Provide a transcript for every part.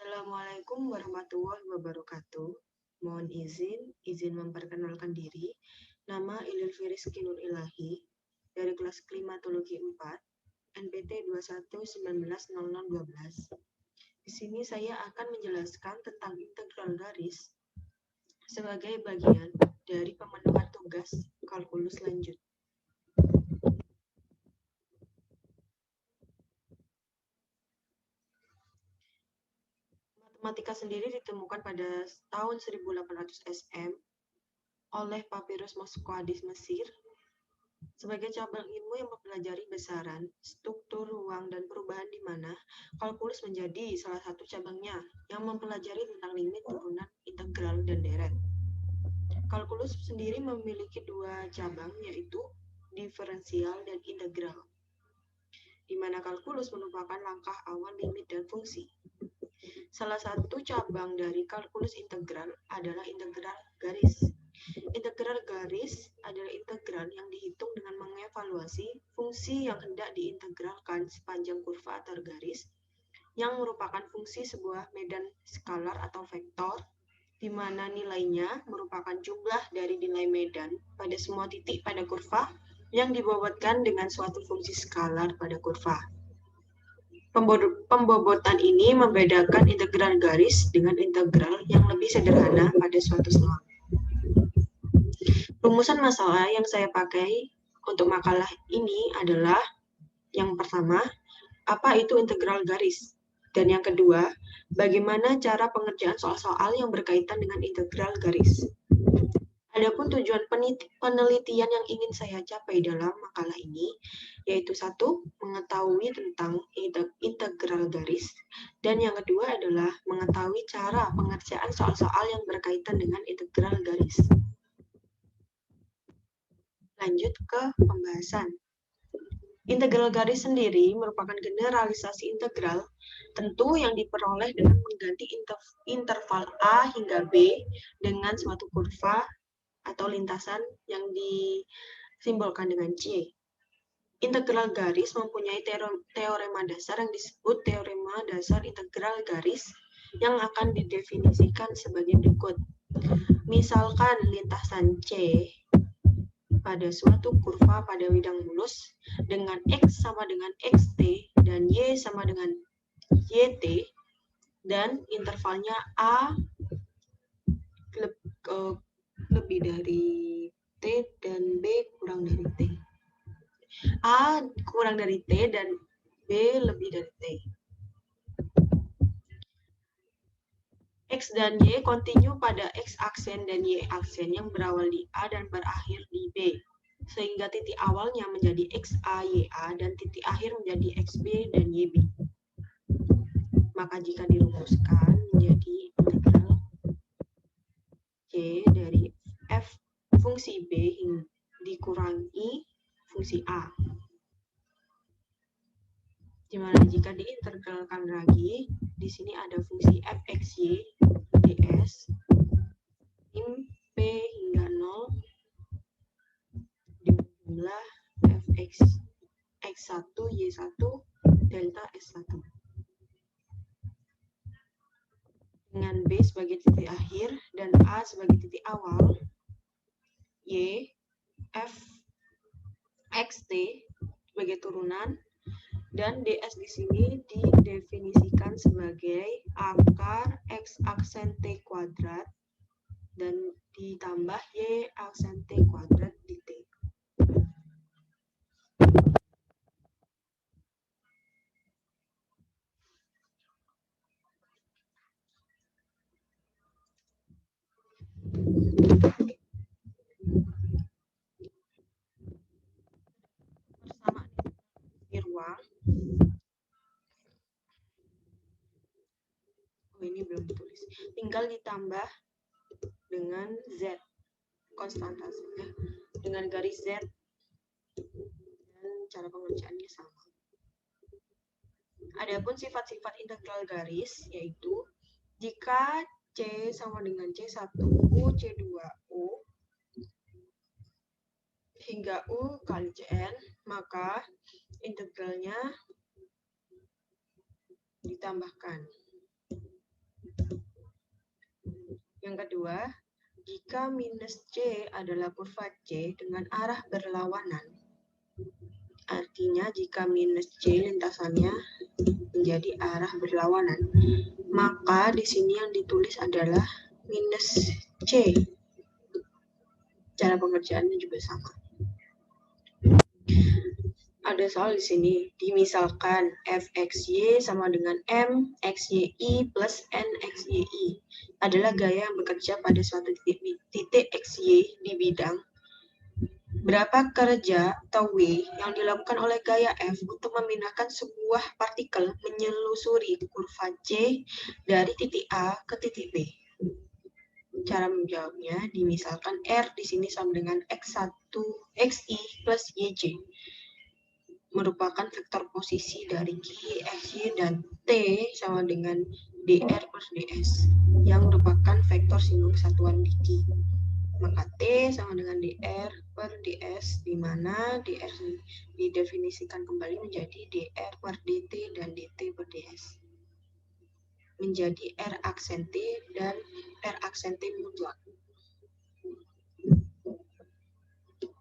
Assalamualaikum warahmatullahi wabarakatuh. Mohon izin memperkenalkan diri. Nama Ililfiris Kinur Ilahi dari kelas Klimatologi 4, NPT 21190012. Di sini saya akan menjelaskan tentang integral garis sebagai bagian dari pemenuhan tugas kalkulus lanjut. Matematika sendiri ditemukan pada tahun 1800 SM oleh Papirus Moschkadis Mesir sebagai cabang ilmu yang mempelajari besaran, struktur ruang, dan perubahan di mana kalkulus menjadi salah satu cabangnya yang mempelajari tentang limit, turunan, integral, dan deret. Kalkulus sendiri memiliki dua cabang, yaitu diferensial dan integral, di mana kalkulus merupakan langkah awal limit dan fungsi. Salah satu cabang dari kalkulus integral adalah integral garis. Integral garis adalah integral yang dihitung dengan mengevaluasi fungsi yang hendak diintegralkan sepanjang kurva atau garis, yang merupakan fungsi sebuah medan skalar atau vektor, di mana nilainya merupakan jumlah dari nilai medan pada semua titik pada kurva yang dibobotkan dengan suatu fungsi skalar pada kurva. Pembobotan ini membedakan integral garis dengan integral yang lebih sederhana pada suatu selang. Rumusan masalah yang saya pakai untuk makalah ini adalah yang pertama, apa itu integral garis? Dan yang kedua, bagaimana cara pengerjaan soal-soal yang berkaitan dengan integral garis? Adapun tujuan penelitian yang ingin saya capai dalam makalah ini, yaitu satu, mengetahui tentang integral garis, dan yang kedua adalah mengetahui cara pengerjaan soal-soal yang berkaitan dengan integral garis. Lanjut ke pembahasan. Integral garis sendiri merupakan generalisasi integral tentu yang diperoleh dengan mengganti interval A hingga B dengan suatu kurva atau lintasan yang disimbolkan dengan C. Integral garis mempunyai teorema dasar yang disebut teorema dasar integral garis yang akan didefinisikan sebagai berikut. Misalkan lintasan C pada suatu kurva pada bidang mulus dengan X sama dengan XT dan Y sama dengan YT, dan intervalnya A lebih dari T dan B kurang dari T. A kurang dari T dan B lebih dari T. X dan Y kontinu pada X aksen dan Y aksen yang berawal di A dan berakhir di B, sehingga titik awalnya menjadi XA, YA, dan titik akhir menjadi XB dan YB. Maka jika dirumuskan menjadi integral C dari F fungsi B dikurangi fungsi A. Dimana jika diintegralkan lagi, di sini ada fungsi fxy ds min p hingga 0 dijumlah fx x1 y1 delta s1 dengan b sebagai titik akhir dan a sebagai titik awal, y f xt sebagai turunan, dan ds di sini didefinisikan sebagai akar x aksen t kuadrat dan ditambah y aksen t kuadrat di t. Persamaan di ruang. Ini belum ditulis. Tinggal ditambah dengan Z konstanta dengan garis Z, dan cara pengerjaannya sama. Adapun sifat-sifat integral garis yaitu jika C sama dengan C1U, C2U hingga U kali Cn, maka integralnya ditambahkan. Yang kedua, jika minus C adalah kurva C dengan arah berlawanan. Artinya jika minus C lintasannya menjadi arah berlawanan, maka di sini yang ditulis adalah minus C. Cara pengerjaannya juga sama. Ada soal di sini, dimisalkan fxy sama dengan mxyi plus nxyi adalah gaya yang bekerja pada suatu titik xy di bidang. Berapa kerja atau W yang dilakukan oleh gaya F untuk memindahkan sebuah partikel menyelusuri kurva C dari titik A ke titik B? Cara menjawabnya, dimisalkan R di sini sama dengan X1, XI plus YJ. Merupakan vektor posisi dari Q, XY, dan T sama dengan DR plus DS, yang merupakan vektor simbol kesatuan di Q. Maka T sama dengan DR per DS, di mana DR didefinisikan kembali menjadi DR per DT dan DT per DS. Menjadi R aksen T dan R aksen T mutlak.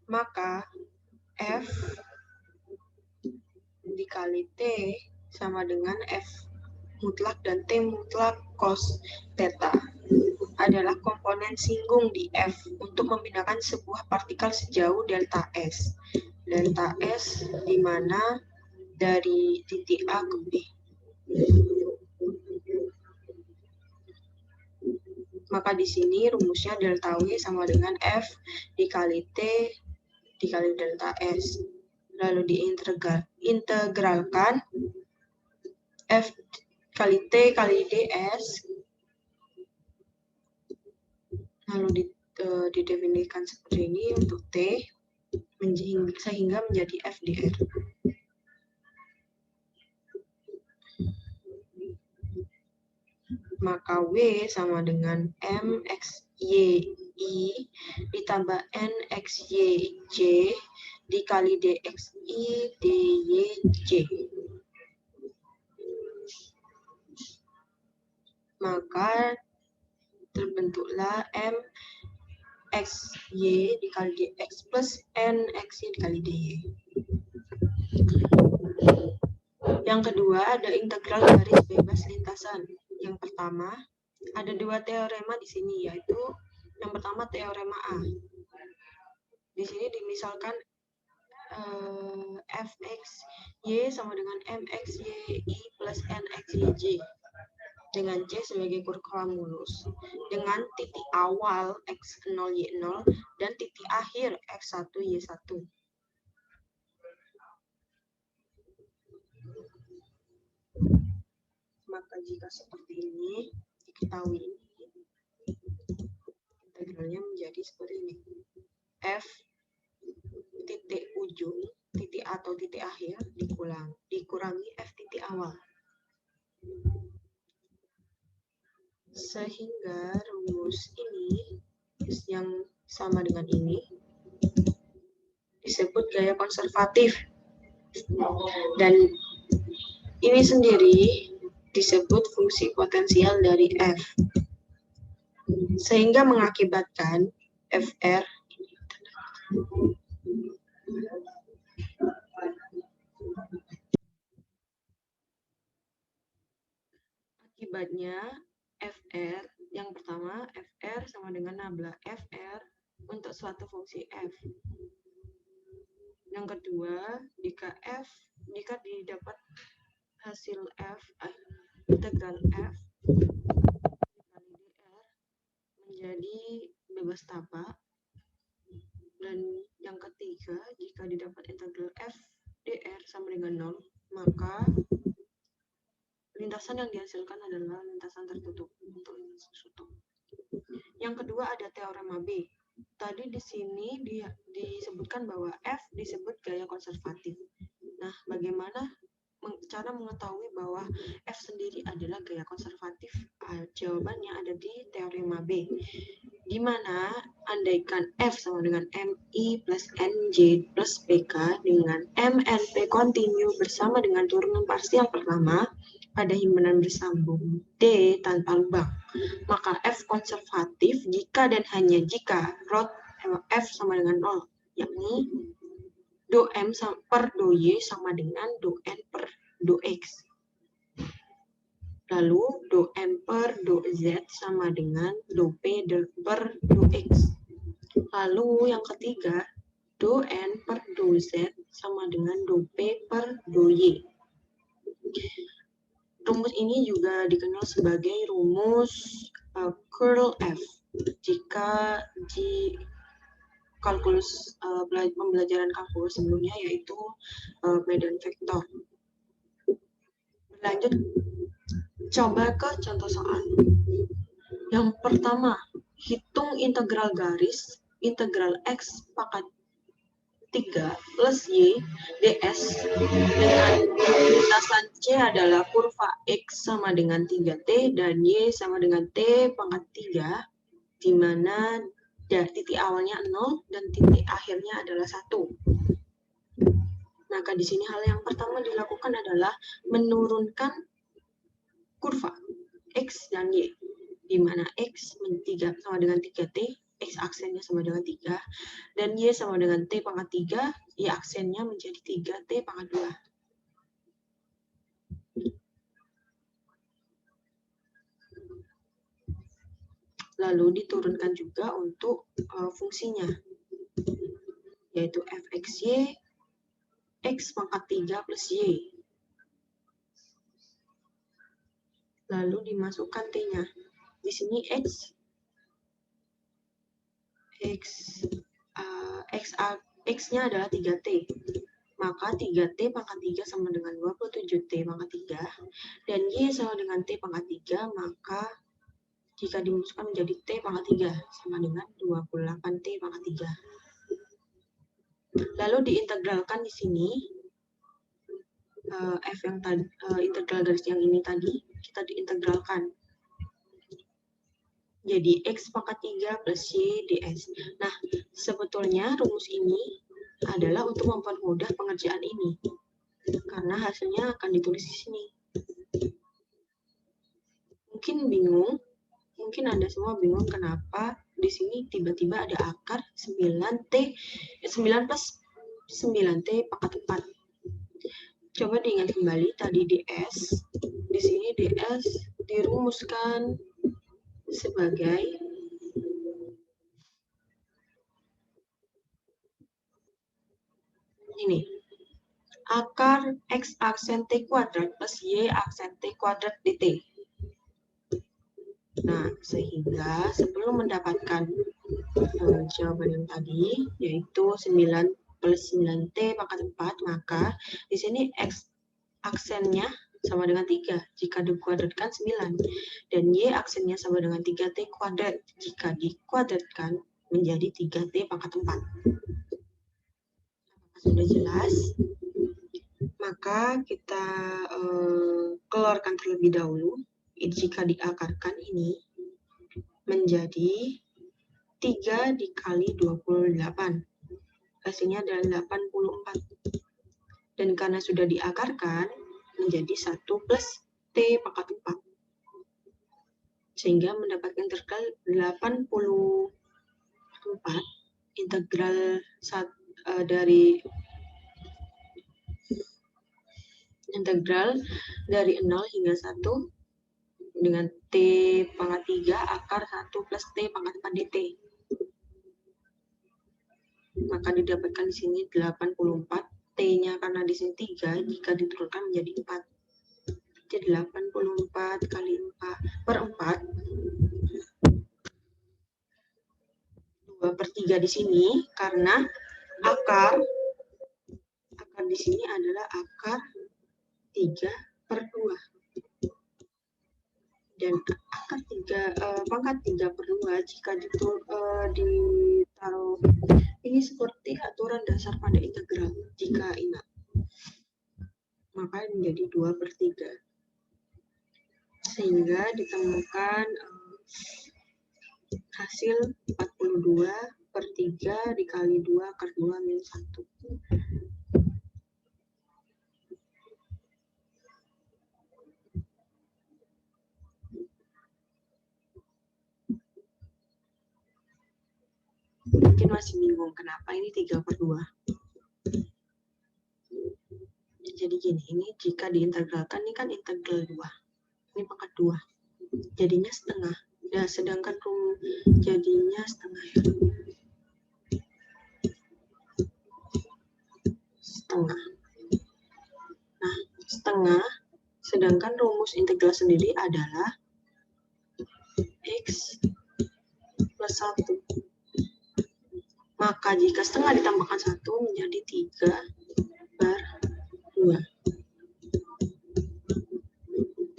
Maka F dikali T sama dengan F mutlak dan T mutlak cos theta adalah komponen singgung di F untuk memindahkan sebuah partikel sejauh delta S. Delta S di mana dari titik A ke B. Maka di sini rumusnya delta W sama dengan F dikali T dikali delta S. Lalu diintegralkan F kali T kali ds, lalu didefinisikan seperti ini untuk T, sehingga menjadi F dr. Maka W sama dengan MXYI ditambah NXYJ dikali DXI DYJ. Maka terbentuklah MXY dikali DX plus NXY dikali DY. Yang kedua, ada integral garis bebas lintasan. Yang pertama, ada dua teorema di sini, yaitu yang pertama teorema A. Di sini dimisalkan fxy sama dengan mxyi plus nxyj dengan C sebagai kurva mulus, dengan titik awal x0, y0, dan titik akhir x1, y1. Maka jika seperti ini, diketahui integralnya menjadi seperti ini. F titik ujung, titik atau titik akhir dikurangi F titik awal. Sehingga rumus ini yang sama dengan ini disebut gaya konservatif. Dan ini sendiri disebut fungsi potensial dari F. Sehingga mengakibatkan FR akibatnya FR, yang pertama FR sama dengan nabla FR untuk suatu fungsi F. Yang kedua, jika didapat hasil F, integral F dikali dr menjadi bebas tapak. Dan yang ketiga, jika didapat integral F dr sama dengan 0, maka lintasan yang dihasilkan adalah lintasan tertutup untuk lintasan tertutup. Yang kedua ada teorema B. Tadi di sini disebutkan bahwa F disebut gaya konservatif. Nah, bagaimana cara mengetahui bahwa F sendiri adalah gaya konservatif? Jawabannya ada di teorema B, di mana andaikan F sama dengan MI plus NJ plus PK dengan MNP kontinu bersama dengan turunan parsial pertama, pada himpunan bersambung D tanpa lubang. Maka F konservatif jika dan hanya jika rho F sama dengan 0, yakni do M per do Y sama dengan do N per do X. Lalu do M per do Z sama dengan do P per do X. Lalu yang ketiga, do N per do Z sama dengan do P per do Y. Rumus ini juga dikenal sebagai rumus curl F. Jika di kalkulus pembelajaran kalkulus sebelumnya, yaitu medan vektor. Lanjut, coba ke contoh soal. Yang pertama, hitung integral garis integral X pangkat 3 plus Y ds dengan lintasan C adalah kurva X sama dengan 3T dan Y sama dengan T pangkat 3, di mana titik awalnya 0 dan titik akhirnya adalah 1. Maka di sini hal yang pertama dilakukan adalah menurunkan kurva X dan Y, di mana X sama dengan 3T, X aksennya sama dengan 3, dan Y sama dengan T pangkat 3, Y aksennya menjadi 3T pangkat 2. Lalu diturunkan juga untuk fungsinya, yaitu fxy, X pangkat 3 plus Y. Lalu dimasukkan T-nya. Di sini X-nya adalah 3T. Maka 3T pangkat 3 sama dengan 27T pangkat 3. Dan Y sama dengan T pangkat 3, maka jika dimasukkan menjadi T pangkat 3 sama dengan 28T pangkat 3. Lalu diintegralkan di sini. F yang tadi, integral garis yang ini tadi, kita diintegralkan. Jadi X pangkat 3 plus Y ds. Nah, sebetulnya rumus ini adalah untuk mempermudah pengerjaan ini, karena hasilnya akan ditulis di sini. Mungkin bingung, mungkin Anda semua bingung kenapa di sini tiba-tiba ada akar 9 plus 9T pangkat 4. Coba diingat kembali tadi ds. Di sini ds dirumuskan sebagai ini. Akar X aksen T kuadrat plus Y aksen T kuadrat dt. Nah, sehingga sebelum mendapatkan jawaban yang tadi, yaitu 9 plus 9T pangkat 4, maka di sini X aksennya sama dengan 3 jika dikuadratkan 9, dan Y aksennya sama dengan 3T kuadrat jika dikuadratkan menjadi 3T pangkat 4. Apakah sudah jelas? Maka kita keluarkan terlebih dahulu. Jika diakarkan ini menjadi 3 dikali 28. Hasilnya adalah 84. Dan karena sudah diakarkan, menjadi 1 plus T pangkat 4. Sehingga mendapatkan integral 84 integral dari 0 hingga 1 dengan T pangkat 3 akar 1 plus T pangkat 4 dt. Maka didapatkan di sini 84. T-nya karena di sini 3, jika diturunkan menjadi 4. Jadi 84 kali 4 per 4. 2/3 di sini karena akar di sini adalah akar 3/2. Dan akar 3 pangkat 3/2 jika ditaruh ini seperti aturan dasar pada integral. Jika ingat, maka menjadi 2/3. Sehingga ditemukan hasil 42/3 dikali 2 akar 2 min 1. masih bingung kenapa ini 3/2. Jadi gini, ini jika diintegralkan, ini kan integral 2. Ini pangkat 2. Jadinya setengah. Ya, sedangkan jadinya setengah. Setengah. Nah, setengah, sedangkan rumus integral sendiri adalah X plus 1. Maka jika setengah ditambahkan 1 menjadi 3/2.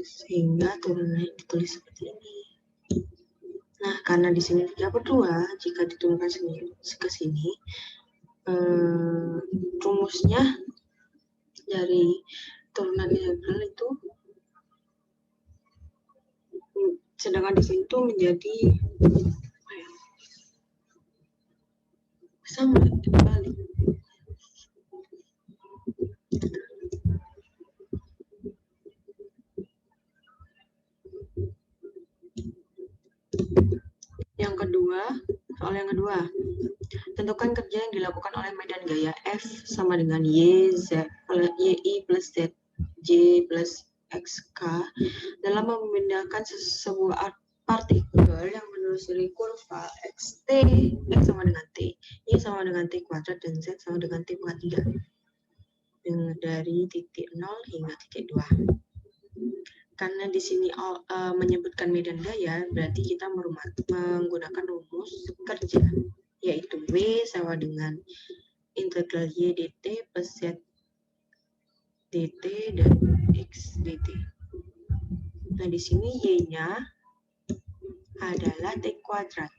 Sehingga turunannya ditulis seperti ini. Nah, karena di sini 3/2, jika diturunkan ke sini, rumusnya dari turunan integral itu, sedangkan di sini tuh menjadi sama kembali. Yang kedua, soal yang kedua, tentukan kerja yang dilakukan oleh medan gaya F sama dengan YI plus Z, J plus XK dalam memindahkan sebuah partikel yang menelusuri kurva XT, X sama dengan T, Y sama dengan T kuadrat, dan Z sama dengan T pangkat 3 dari titik 0 hingga titik 2. Karena di sini menyebutkan medan gaya, berarti kita menggunakan rumus kerja, yaitu W sama dengan integral Y dt plus Z dt dan X dt. Nah, di sini Y-nya adalah T kuadrat.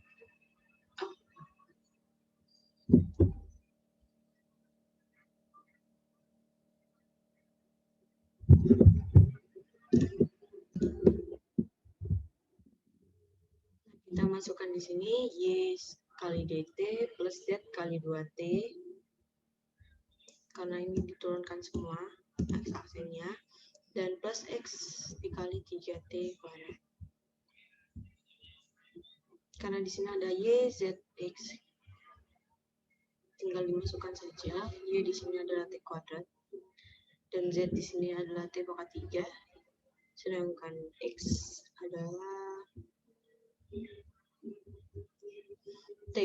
Kita masukkan di sini Y kali dt plus Z kali 2T. Karena ini diturunkan semua X-aksennya. Dan plus X dikali 3T kuadrat. Karena di sini ada Y, Z, X. Tinggal dimasukkan saja. Y di sini adalah T kuadrat. Dan Z di sini adalah T pangkat 3. Sedangkan X adalah T.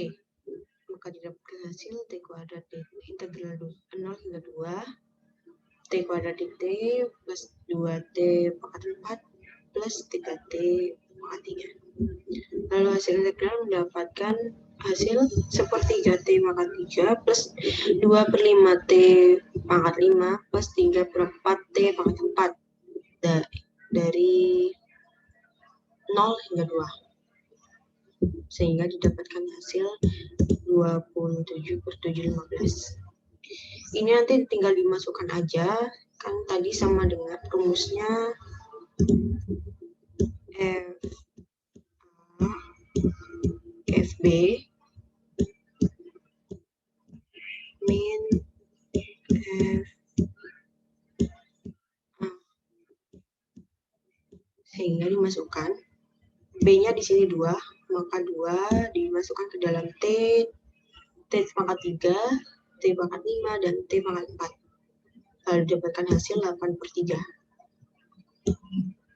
Maka didapatkan hasil T kuadrat integral 0 hingga 2. T kuadrat dt plus 2T pangkat 4 plus 3T pangkat 3. Lalu hasil integral mendapatkan hasil sepertiga T pangkat 3 plus 2/5T pangkat 5 plus 3/4T pangkat 4 dari 0 hingga 2. Sehingga didapatkan hasil 27/715. Ini nanti tinggal dimasukkan aja, kan tadi sama dengan rumusnya FB min F sehingga dimasukkan B-nya di sini 2, maka 2 dimasukkan ke dalam T pangkat 3, T pangkat 5, dan T pangkat 4. Lalu didapatkan hasil 8/3.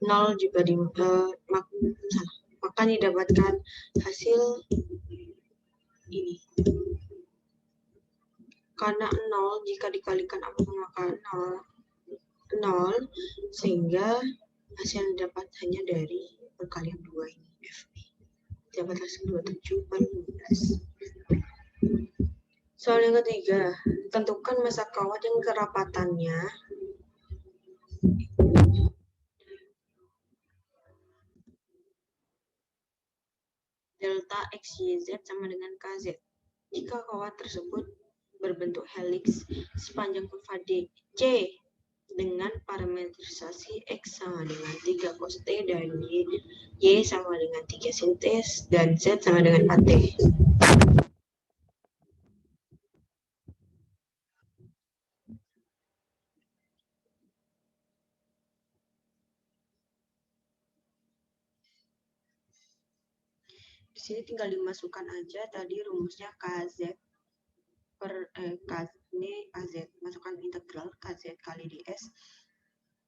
0 juga maka didapatkan hasil ini. Karena 0 jika dikalikan apapun maka 0, sehingga hasil yang didapat hanya dari perkalian 2 ini, FB. Dapat hasil 27/15. Soal yang ketiga, tentukan massa kawat yang kerapatannya delta XYZ sama dengan KZ. Jika kawat tersebut berbentuk helix sepanjang kurva DC dengan parametrisasi X sama dengan 3 cos T dan Y sama dengan 3 sin T dan Z sama dengan 4T. Di sini tinggal dimasukkan aja tadi rumusnya KZ per ini KZ, masukkan integral KZ kali ds.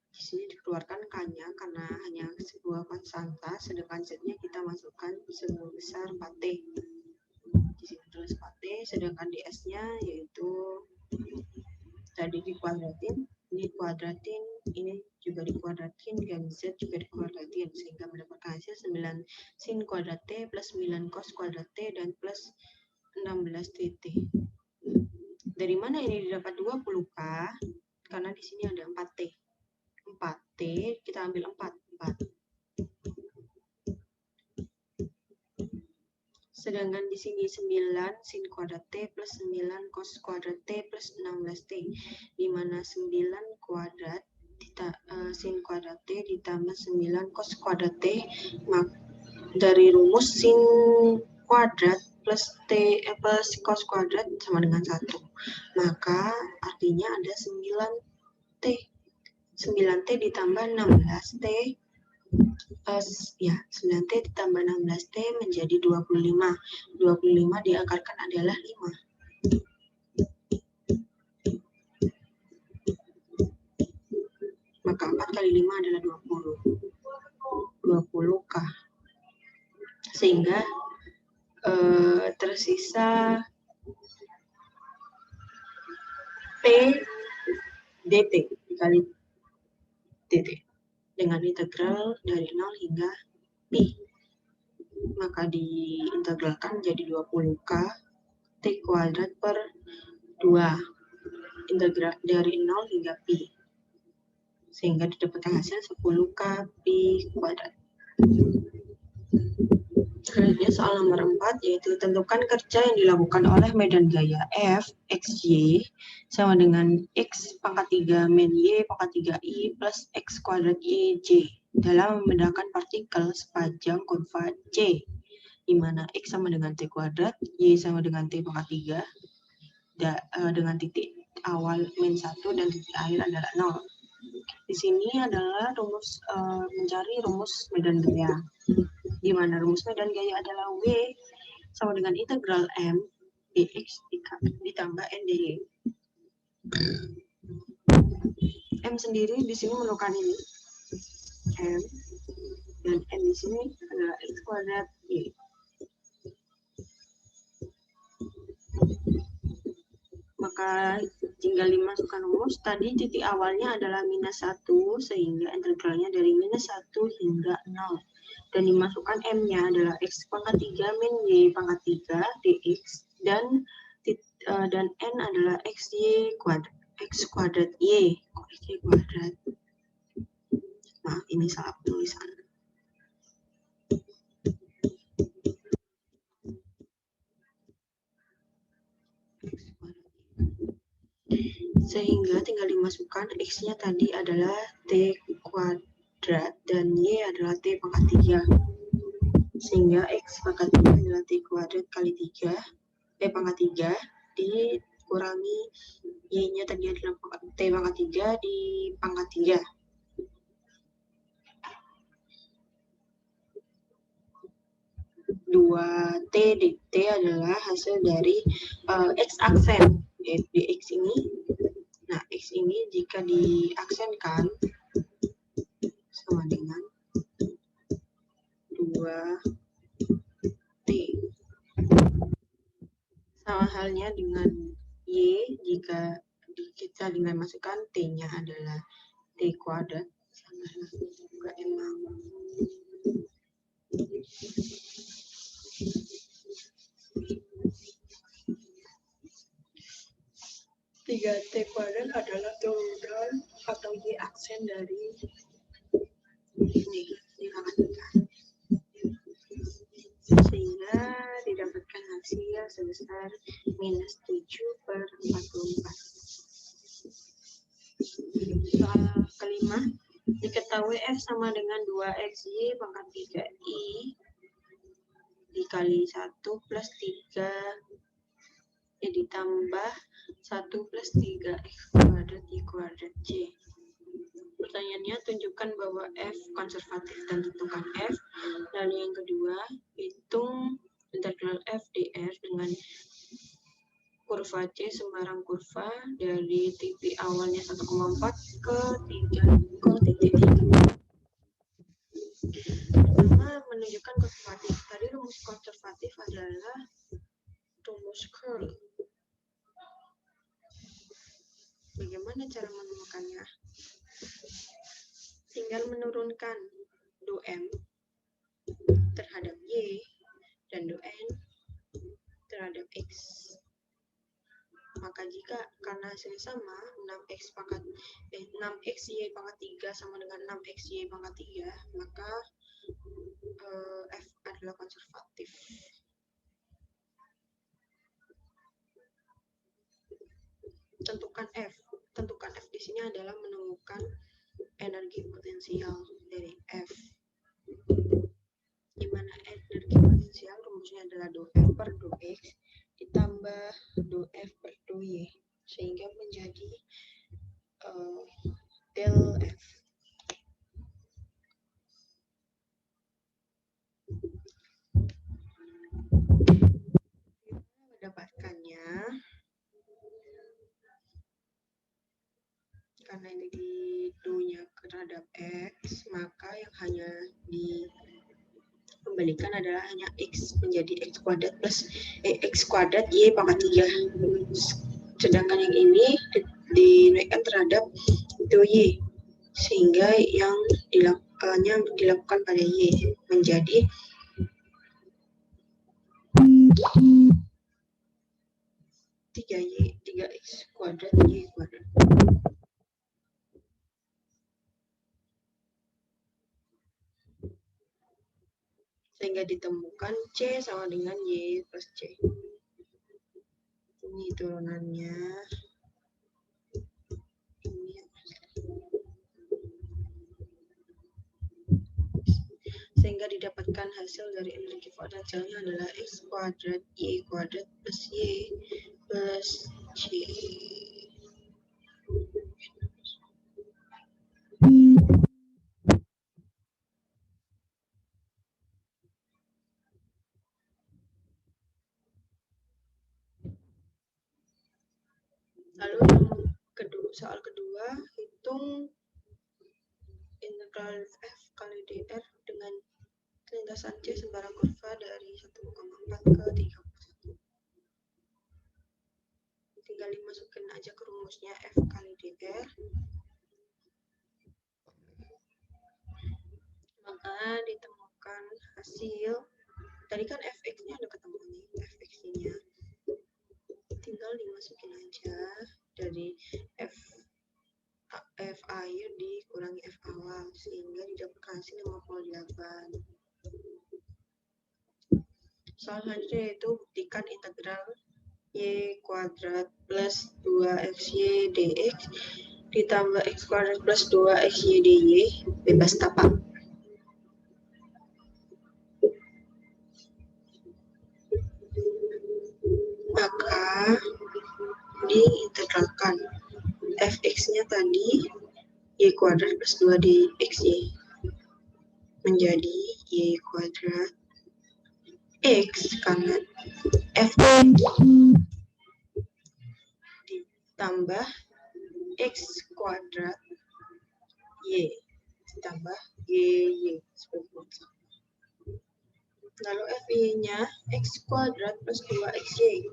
Di sini dikeluarkan K-nya karena hanya sebuah konstanta, sedangkan Z-nya kita masukkan sebesar 4T. Di sini tulis 4T, sedangkan ds-nya yaitu tadi dikuadratin, ini kuadratin, ini juga dikuadratin, dan Z juga dikuadratin, sehingga mendapatkan hasil 9 sin kuadrat T plus 9 cos kuadrat T dan plus 16 TT. Dari mana ini didapat 20K? Karena di sini ada 4T. 4T, kita ambil 4. Sedangkan di sini 9 sin kuadrat T plus 9 cos kuadrat T plus 16T. Di mana 9 kuadrat sin kuadrat T ditambah 9 cos kuadrat T, dari rumus sin kuadrat plus T plus cos kuadrat sama dengan 1. Maka artinya ada 9T. 9T ditambah 16T, 9T ditambah 16T menjadi 25. 25 diakarkan adalah 5. Maka 4 kali 5 adalah 20. 20K. Sehingga tersisa P dt dikali dt dengan integral dari 0 hingga pi. Maka diintegralkan menjadi 20K T kuadrat per 2 integral dari 0 hingga pi. Sehingga didapatkan hasil 10K pi kuadrat. Selanjutnya soal nomor 4, yaitu tentukan kerja yang dilakukan oleh medan gaya F, XY, sama dengan X pangkat 3 min Y pangkat 3I plus X kuadrat YJ dalam memindahkan partikel sepanjang kurva C, di mana X sama dengan T kuadrat, Y sama dengan T pangkat 3, dengan titik awal min 1 dan titik akhir adalah 0. Di sini adalah rumus mencari rumus medan gaya, di mana rumus medan gaya adalah W sama dengan integral M dx ditambah N dy. M sendiri di sini merupakan ini M, dan N di sini adalah X kuadrat Y. Maka tinggal dimasukkan rumus. Tadi titik awalnya adalah minus 1, sehingga integralnya dari minus 1 hingga 0. Dan dimasukkan M-nya adalah X pangkat 3 min Y pangkat 3 dx, dan N adalah XY kuadrat, X kuadrat Y, XY kuadrat. Maaf, ini salah penulisan. Sehingga tinggal dimasukkan X-nya tadi adalah T kuadrat dan Y adalah T pangkat 3. Sehingga X pangkat 3 adalah T kuadrat kali 3, T pangkat 3 dikurangi Y-nya tadi adalah T pangkat 3 di pangkat 3. Dua T dt adalah hasil dari X aksen dx ini. Nah, X ini jika diaksenkan sama dengan 2T. Sama halnya dengan Y, jika kita dengan masukkan T-nya adalah T kuadrat, sama juga emang 3T kuadrat adalah turunan atau Y aksen dari ini, sehingga didapatkan hasil sebesar minus 7/44. Soal kelima, diketahui F sama dengan 2XY pangkat 3I dikali 1 plus 3 ditambah 1 plus 3X kuadrat Y kuadrat C. Pertanyaannya, tunjukkan bahwa F konservatif dan tentukan F. Lalu yang kedua, hitung integral f dr dengan kurva C sembarang kurva dari titik awalnya 1,4 ke titik 3. Pertama, menunjukkan konservatif. Tadi rumus konservatif adalah rumus curl. Bagaimana cara menemukannya? Tinggal menurunkan do M terhadap Y dan do N terhadap X. Maka jika karena hasilnya sama, 6x Y pangkat 3 sama dengan 6x Y pangkat 3, maka F adalah konservatif. Tentukan F. Tentukan F di sini adalah menemukan energi potensial dari F. Di mana energi potensial rumusnya adalah do F per do X ditambah do F per do Y, sehingga menjadi del F. Mendapatkannya, karena ini di do-nya terhadap X, maka yang hanya dikembalikan adalah hanya X menjadi X kuadrat plus X kuadrat Y pangkat 3. Sedangkan yang ini dinaikkan terhadap do Y, sehingga yang dilakukan pada Y menjadi 3x kuadrat Y kuadrat. Sehingga ditemukan C sama dengan Y plus C. Ini turunannya. Ini sehingga didapatkan hasil dari energi potensialnya adalah X kuadrat Y kuadrat plus Y plus C. Lalu soal kedua, hitung integral F kali dr dengan lintasan C sembarang kurva dari 1,4 ke 31. Tinggal dimasukin aja ke rumusnya F kali dr. Maka ditemukan hasil. Tadi kan fx-nya udah ketemu nih, fx-nya. Tinggal dimasukin aja dari f akhir dikurangi f awal, sehingga didapatkan hasil 58. Soal selanjutnya yaitu buktikan integral y kuadrat plus 2xy dx ditambah x kuadrat plus 2xy dy bebas tapak. Maka diintegralkan fx-nya tadi y kuadrat plus 2dxy menjadi y kuadrat x kanan f ditambah x kuadrat y ditambah y seperti itu. Lalu f-nya x kuadrat plus 2xy.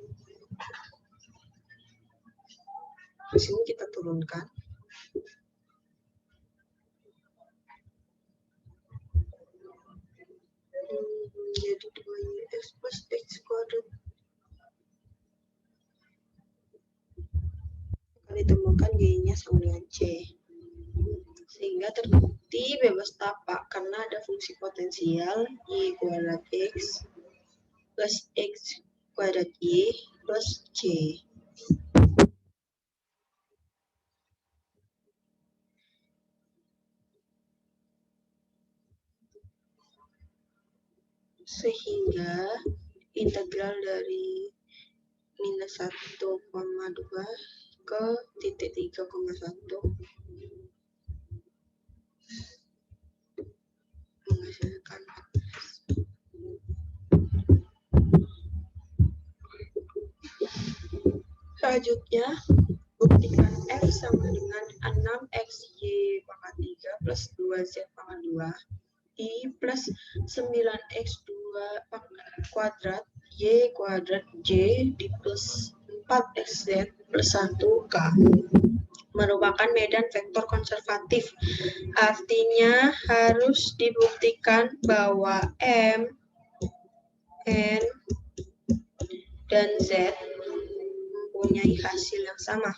Di sini kita turunkan. Jadi 2x plus x kuadrat. Akan ditemukan y-nya sama dengan c. Sehingga terbukti bebas tapak karena ada fungsi potensial y kuadrat x plus x kuadrat y plus c. Sehingga integral dari minus 1,2 ke titik 3,1 menghasilkan Selanjutnya, buktikan F sama dengan 6xy pangkat 3 plus 2z pangkat 2 I plus 9x2 kuadrat y kuadrat j di plus 4xz plus 1k merupakan medan vektor konservatif. Artinya harus dibuktikan bahwa M, N, dan Z mempunyai hasil yang sama.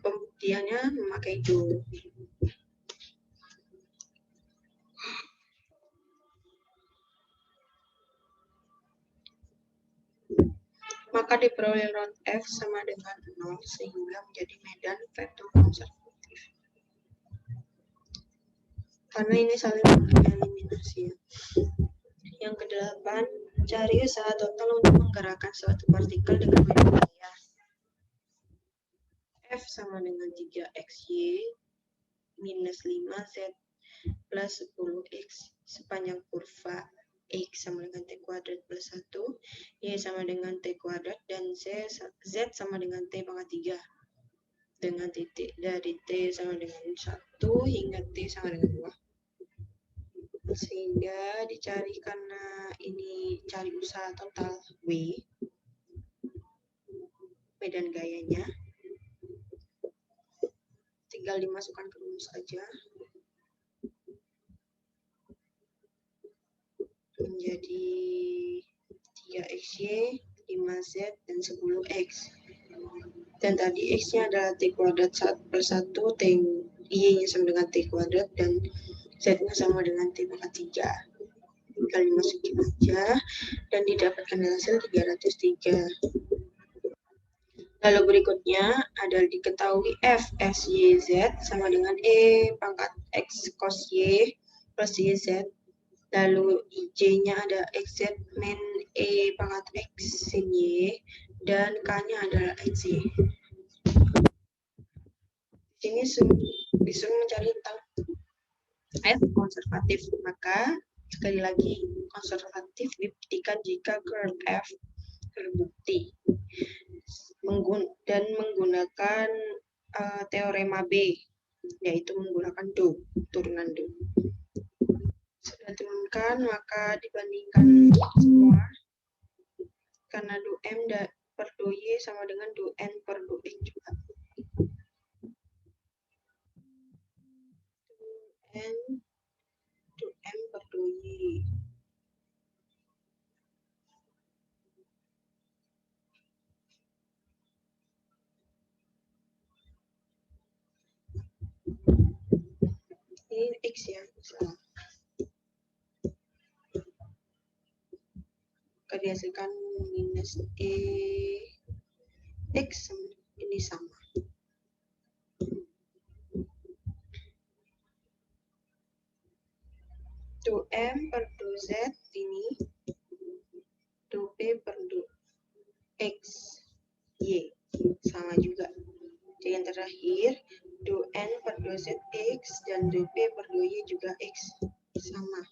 Pembuktiannya memakai do. Maka diperoleh root F sama dengan 0 sehingga menjadi medan vektor konservatif. Karena ini saling eliminasi. Yang ke-8, cari usaha total untuk menggerakkan suatu partikel dengan medan gaya. F sama dengan 3xy minus 5z plus 10x sepanjang kurva x sama dengan t kuadrat plus 1, y sama dengan t kuadrat, dan z sama dengan t pangkat 3 dengan titik dari t sama dengan 1 hingga t sama dengan 2. Sehingga dicari, karena ini cari usaha total W, medan gayanya, tinggal dimasukkan ke rumus saja. Menjadi 3xy, 5z, dan 10x. Dan tadi x-nya adalah t kuadrat per 1, y-nya sama dengan t kuadrat, dan z-nya sama dengan t pangkat 3. Tinggal dimasukin aja, dan didapatkan hasil 303. Lalu berikutnya adalah diketahui f s y z sama dengan e pangkat x cos y plus yz. Lalu j-nya ada xz min e pangkat x sin y, dan k-nya adalah xy. Ini disuruh mencari tentang f konservatif. Maka sekali lagi, konservatif dibuktikan jika curve f terbukti dan menggunakan teorema B, yaitu menggunakan do, turunan do. Sudah turunkan, maka dibandingkan semua, karena do M per do Y sama dengan do N per do X juga. Do M per do Y. Ini X ya, salah. Maka dihasilkan minus E X, ini sama. Do M per do Z ini, do P per do X, Y, sama juga. Jadi yang terakhir, do N per do Z X dan do P per do Y juga X, sama.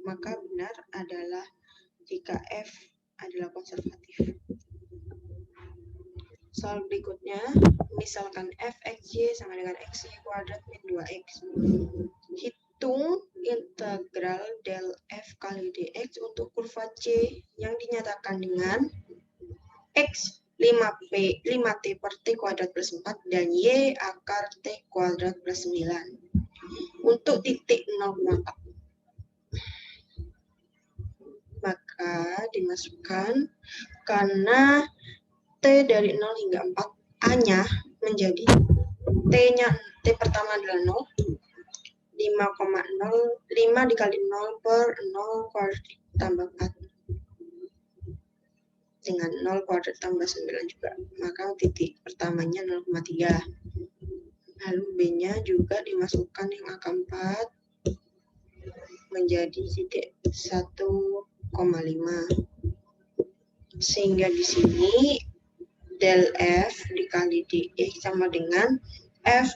Maka benar adalah jika F adalah konservatif. Soal berikutnya, misalkan fxy sama dengan xy kuadrat min 2x. Hitung integral del f kali dx untuk kurva C yang dinyatakan dengan x 5t per t kuadrat plus 4 dan y akar t kuadrat plus 9 untuk titik 0,4. Maka dimasukkan, karena t dari 0 hingga 4, A-nya menjadi T pertama adalah 0, 5 dikali 0 per 0 kuadrat tambah 4 dengan 0 kuadrat tambah 9 juga, maka titik pertamanya 0,3. Lalu B-nya juga dimasukkan yang angka 4 menjadi titik 1,5. Sehingga di sini del F dikali dx sama dengan F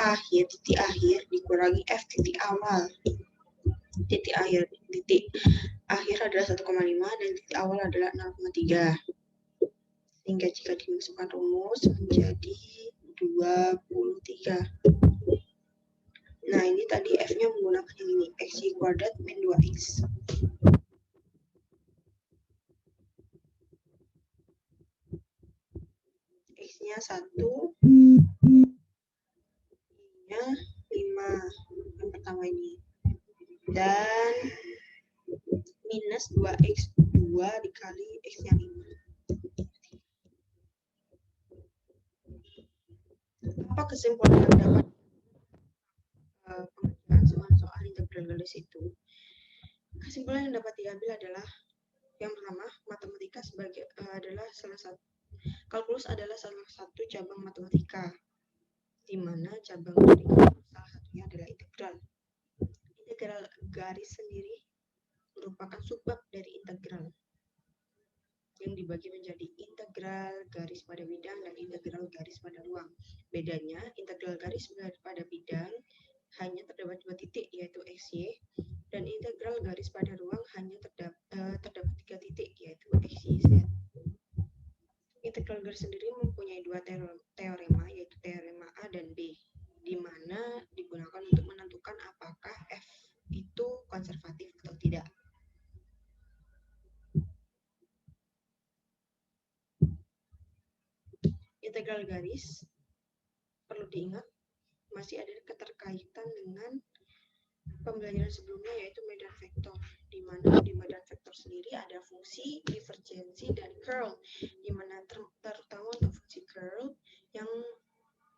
akhir, titik akhir dikurangi F titik awal. titik akhir adalah 1,5 dan titik awal adalah 0,3. Sehingga jika dimasukkan rumus menjadi 23. Nah, ini tadi F-nya menggunakan ini, X kuadrat min 2X. X-nya 1, Y-nya 5, yang pertama ini. Dan minus 2X, 2 dikali X-nya 5. Apa kesimpulan yang dapat pengerjaan soal integral garis itu? Kesimpulan yang dapat diambil adalah yang pertama, matematika adalah salah satu kalkulus adalah salah satu cabang matematika, di mana cabang dari kalkulus salah satunya adalah integral. Integral garis sendiri merupakan subbab dari integral yang dibagi menjadi integral garis pada bidang dan integral garis pada ruang. Bedanya, integral garis pada bidang hanya terdapat 2 titik, yaitu XY, dan integral garis pada ruang hanya terdapat 3 titik, yaitu XYZ. Integral garis sendiri mempunyai 2 teorema, yaitu teorema A dan B, di mana digunakan untuk menentukan apakah F itu konservatif atau tidak. Integral garis, perlu diingat, masih ada keterkaitan dengan pembelajaran sebelumnya, yaitu medan vektor, di mana di medan vektor sendiri ada fungsi, divergensi, dan curl, di mana terutama untuk fungsi curl yang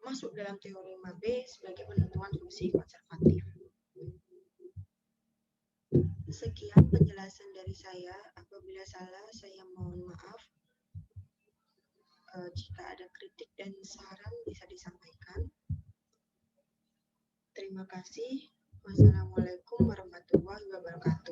masuk dalam teorema B sebagai penentuan fungsi konservatif. Sekian penjelasan dari saya. Apabila salah, saya mohon maaf. Jika ada kritik dan saran bisa disampaikan. Terima kasih. Wassalamualaikum warahmatullahi wabarakatuh.